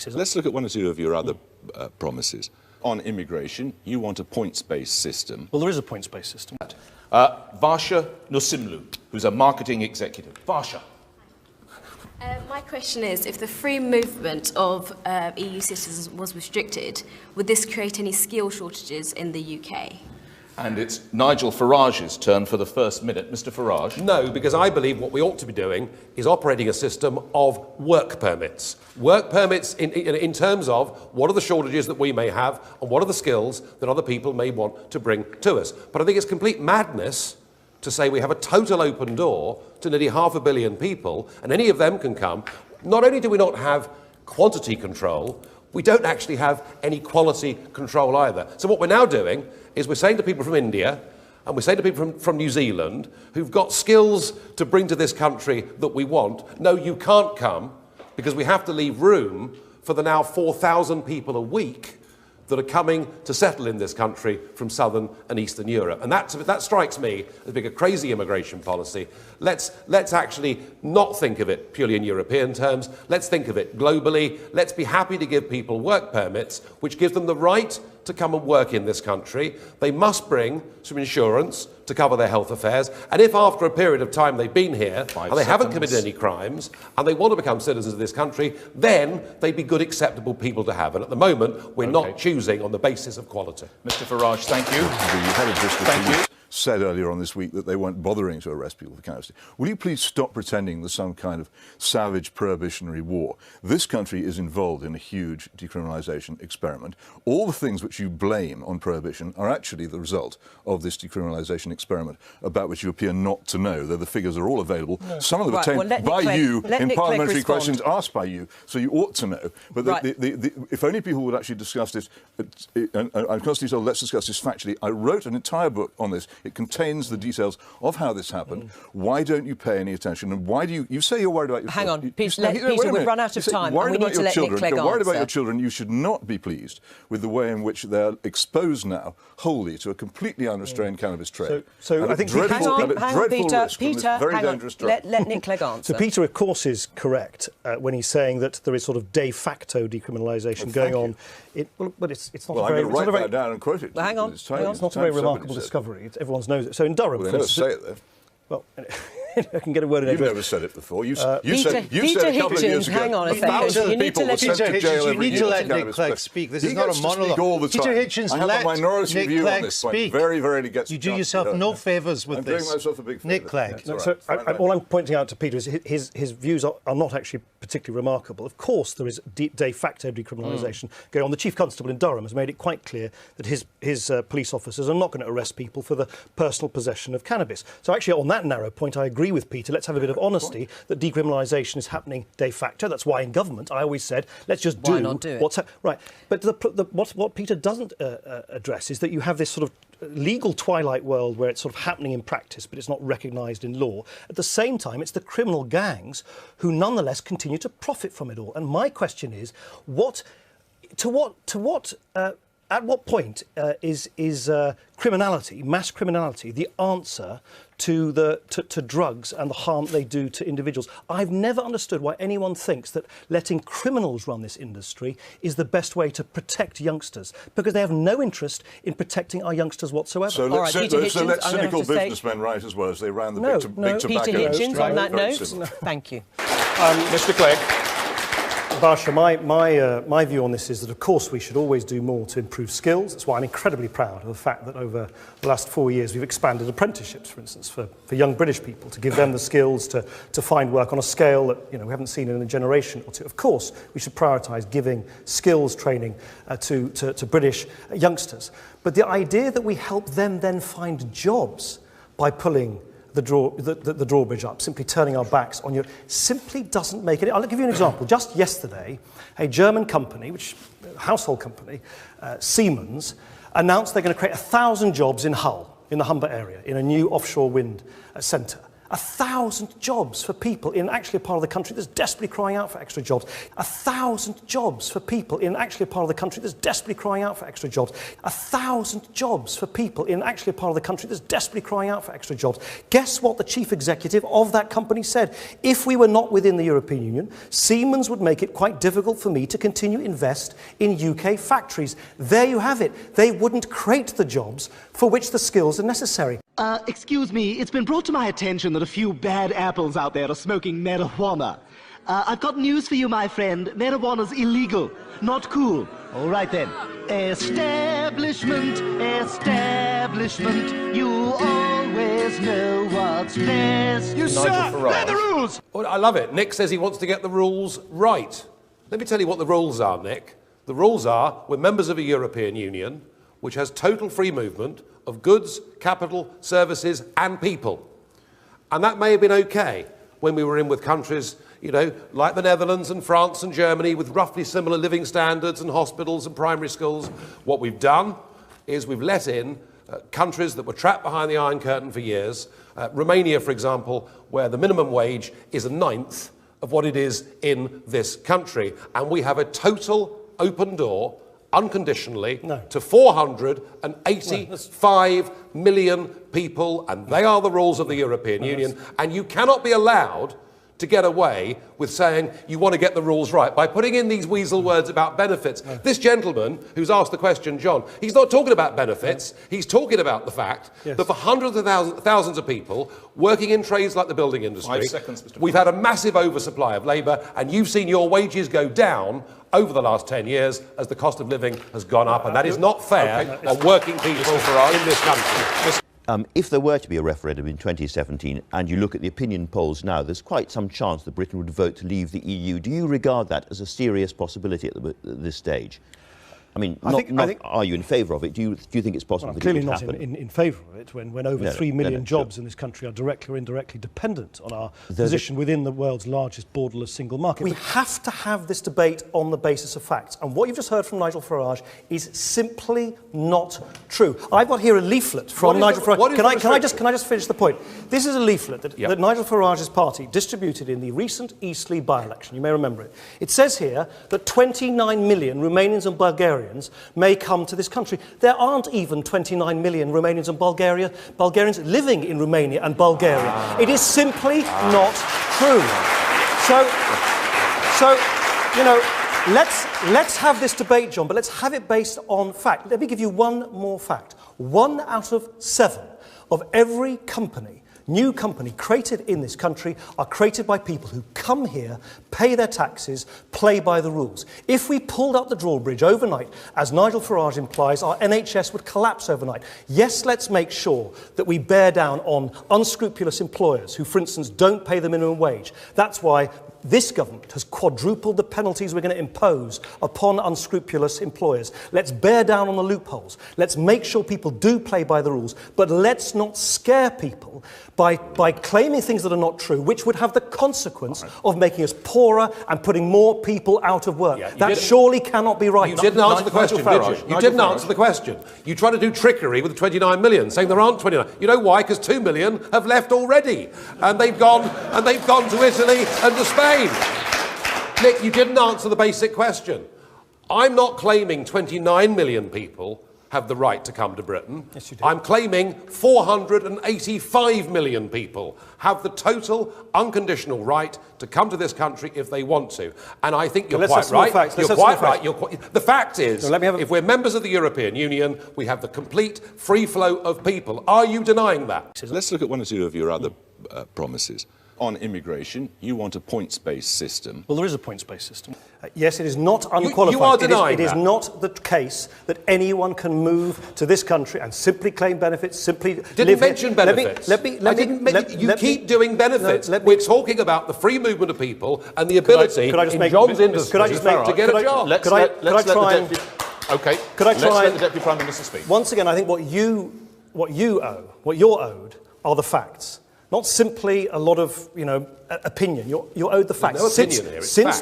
Let's look at one or two of your other promises. On immigration, you want a points-based system. Well, there is a points-based system. Varsha Nusimlu, who's a marketing executive. Varsha. My question is, if the free movement of EU citizens was restricted, would this create any skill shortages in the UK? And it's Nigel Farage's turn for the first minute. Mr. Farage. No, because I believe what we ought to be doing is operating a system of work permits. Work permits in terms of what are the shortages that we may have and what are the skills that other people may want to bring to us. But I think it's complete madness to say we have a total open door to nearly 500 million people and any of them can come. Not only do we not have quantity control, we don't actually have any quality control either. So what we're now doing is we're saying to people from India and we're saying to people from New Zealand who've got skills to bring to this country that we want, no, you can't come because we have to leave room for the now 4,000 people a week that are coming to settle in this country from southern and eastern Europe. And that strikes me as being a crazy immigration policy. Let's actually not think of it purely in European terms. Let's think of it globally. Let's be happy to give people work permits, which gives them the right to come and work in this country. They must bring some insurance to cover their health affairs. And if after a period of time they've been here and they haven't committed any crimes and they want to become citizens of this country, then they'd be good, acceptable people to have. And at the moment, we're not choosing on the basis of quality. Mr. Farage, thank you. Thank you. Said earlier on this week that they weren't bothering to arrest people for cannabis. Will you please stop pretending there's some kind of savage prohibitionary war? This country is involved in a huge decriminalisation experiment. All the things which you blame on prohibition are actually the result of this decriminalisation experiment, about which you appear not to know, though the figures are all available. No. Some of them obtained by you in parliamentary questions asked by you, so you ought to know. But if only people would actually discuss this, and I'm constantly told, let's discuss this factually. I wrote an entire book on this. It contains the details of how this happened. Why don't you pay any attention? And why do you say you're worried about your children? Hang on, Peter, we've run out of time and we need to let Nick Clegg answer. You're worried about your children. You should not be pleased with the way in which they're exposed now wholly to a completely unrestrained cannabis trade. So I think... Hang on, Peter, hang on. Let Nick Clegg answer. So Peter, of course, is correct when he's saying that there is sort of de facto decriminalisation going on. But it's not well, a very... I'm going to write that down and quote it. Well, hang on. It's not a very remarkable discovery. Everyone knows it. So in Durham, well, they never say it, though. Well, I can get a word in. You've never said it before. You said Peter a couple of years ago. Hang on a second. You need to let Nick Clegg speak. This is not a monologue. All the time. Peter Hitchens, I have a minority view on this speak. Point. Very rarely gets. You do yourself no favours with this. I'm doing myself a big favour. Nick Clegg. No, so all I'm pointing out to Peter is his views are not actually particularly remarkable. Of course, there is de facto decriminalisation going on. The Chief Constable in Durham has made it quite clear that his police officers are not going to arrest people for the personal possession of cannabis. So actually, on that narrow point, I agree with Peter. Let's have a bit of honesty that decriminalisation is happening de facto. That's why in government I always said, let's just do what's right. But what Peter doesn't address is that you have this sort of legal twilight world where it's sort of happening in practice, but it's not recognised in law. At the same time, it's the criminal gangs who nonetheless continue to profit from it all. And my question is, at what point is criminality, mass criminality, the answer to drugs and the harm they do to individuals? I've never understood why anyone thinks that letting criminals run this industry is the best way to protect youngsters, because they have no interest in protecting our youngsters whatsoever. So let cynical businessmen write as well as they ran the big tobacco Peter Hitchens, on that note, thank you. Mr. Clegg. Barsha, my view on this is that, of course, we should always do more to improve skills. That's why I'm incredibly proud of the fact that over the last 4 years we've expanded apprenticeships, for instance, for young British people, to give them the skills to find work on a scale that we haven't seen in a generation or two. Of course, we should prioritise giving skills training to British youngsters. But the idea that we help them then find jobs by pulling the drawbridge up, simply turning our backs on you, simply doesn't make it. I'll give you an example. Just yesterday, a German company, household company, Siemens, announced they're going to create 1,000 jobs in Hull, in the Humber area, in a new offshore wind centre. 1,000 jobs for people in actually a part of the country that's desperately crying out for extra jobs. 1,000 jobs for people in actually a part of the country that's desperately crying out for extra jobs. 1,000 jobs for people in actually a part of the country that's desperately crying out for extra jobs. Guess what the chief executive of that company said? If we were not within the European Union, Siemens would make it quite difficult for me to continue to invest in UK factories. There you have it. They wouldn't create the jobs for which the skills are necessary. Excuse me, it's been brought to my attention that a few bad apples out there are smoking marijuana. I've got news for you, my friend. Marijuana's illegal, not cool. All right then. Establishment, establishment, you always know what's best. You sir, they're the rules! Oh, I love it. Nick says he wants to get the rules right. Let me tell you what the rules are, Nick. The rules are, we're members of a European Union, which has total free movement of goods, capital, services and people. And that may have been okay when we were in with countries, you know, like the Netherlands and France and Germany with roughly similar living standards and hospitals and primary schools. What we've done is we've let in countries that were trapped behind the Iron Curtain for years. Romania, for example, where the minimum wage is 1/9 of what it is in this country. And we have a total open door unconditionally to 485 million people, and they are the rules of the European Union, and you cannot be allowed to get away with saying you want to get the rules right by putting in these weasel words about benefits. This gentleman who's asked the question, John, he's not talking about benefits, he's talking about the fact that for hundreds of thousands of people working in trades like the building industry, 5 seconds, Mr. we've had a massive oversupply of labour, and you've seen your wages go down over the last 10 years as the cost of living has gone up, and that is not fair on working people in this country. If there were to be a referendum in 2017 and you look at the opinion polls now, there's quite some chance that Britain would vote to leave the EU. Do you regard that as a serious possibility at this stage? I mean, are you in favour of it? Do you think it's possible that it would happen? Clearly not in favour of it when over 3 million jobs in this country are directly or indirectly dependent on our position within the world's largest borderless single market. We have to have this debate on the basis of facts. And what you've just heard from Nigel Farage is simply not true. I've got here a leaflet from Nigel Farage. Can I just finish the point? This is a leaflet that Nigel Farage's party distributed in the recent Eastleigh by-election. You may remember it. It says here that 29 million Romanians and Bulgarians may come to this country. There aren't even 29 million Romanians and Bulgarians living in Romania and Bulgaria. It is simply not true. So you know, let's have this debate, John, but let's have it based on fact. Let me give you one more fact. 1 out of 7 of every new company created in this country are created by people who come here, pay their taxes, play by the rules. If we pulled up the drawbridge overnight, as Nigel Farage implies, our NHS would collapse overnight. Yes, let's make sure that we bear down on unscrupulous employers who, for instance, don't pay the minimum wage. That's why this government has quadrupled the penalties we're going to impose upon unscrupulous employers. Let's bear down on the loopholes. Let's make sure people do play by the rules. But let's not scare people by claiming things that are not true, which would have the consequence of making us poorer and putting more people out of work. That surely cannot be right. You didn't answer the question, did you? You didn't answer the question. You tried to do trickery with the 29 million, saying there aren't 29. You know why? Because 2 million have left already. And they've gone to Italy and to Spain. Nick, you didn't answer the basic question. I'm not claiming 29 million people have the right to come to Britain. Yes, you do. I'm claiming 485 million people have the total unconditional right to come to this country if they want to. And I think you're quite right. You're quite right. The fact is, if we're members of the European Union, we have the complete free flow of people. Are you denying that? Let's look at 1 or 2 of your other promises. On immigration, you want a points-based system. Well, there is a points-based system. Yes, it is not unqualified. You are denying it is not the case that anyone can move to this country and simply claim benefits, simply Didn't mention benefits. You keep doing benefits. We're talking about the free movement of people and the ability in John's industry to get a job. Could I try and let the Deputy Prime Minister speak? Once again, I think what you're owed are the facts. Not simply a lot of, opinion. You're owed the facts. No opinion here, it's facts.